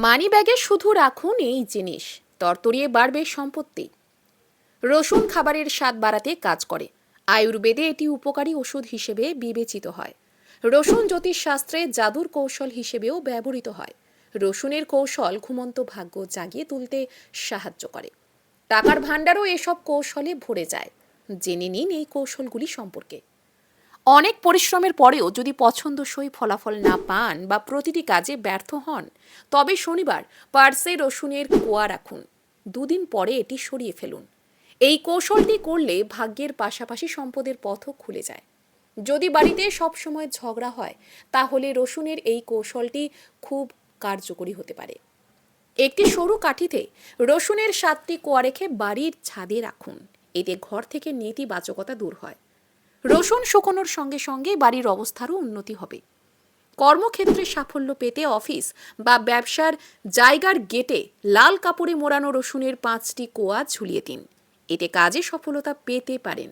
মানি ব্যাগে শুধু রাখুন এই জিনিস, তরতরিয়ে বাড়বে সম্পত্তি। রসুন খাবারের স্বাদ বাড়াতে কাজ করে। আয়ুর্বেদে এটি উপকারী ওষুধ হিসেবে বিবেচিত হয়। রসুন জ্যোতিষশাস্ত্রে জাদুর কৌশল হিসেবেও ব্যবহৃত হয়। রসুনের কৌশল ঘুমন্ত ভাগ্য জাগিয়ে তুলতে সাহায্য করে। টাকার ভাণ্ডারও এসব কৌশলে ভরে যায়। জেনে নিন এই কৌশলগুলি সম্পর্কে। অনেক পরিশ্রমের পরেও যদি পছন্দসই ফলাফল না পান বা প্রতিটি কাজে ব্যর্থ হন, তবে শনিবার পার্সে রসুনের কোয়া রাখুন। দুদিন পরে এটি সরিয়ে ফেলুন। এই কৌশলটি করলে ভাগ্যের পাশাপাশি সম্পদের পথও খুলে যায়। যদি বাড়িতে সবসময় ঝগড়া হয়, তাহলে রসুনের এই কৌশলটি খুব কার্যকরী হতে পারে। একটি সরু কাঠিতে রসুনের 7টি কোয়া রেখে বাড়ির ছাদে রাখুন। এতে ঘর থেকে নেতিবাচকতা দূর হয়। রসুন শুকোনোর সঙ্গে সঙ্গে বাড়ির অবস্থারও উন্নতি হবে। কর্মক্ষেত্রে সাফল্য পেতে অফিস বা ব্যবসার জায়গার গেটে লাল কাপড়ে মোড়ানো রসুনের 5টি কোয়া ঝুলিয়ে দিন। এতে কাজে সফলতা পেতে পারেন।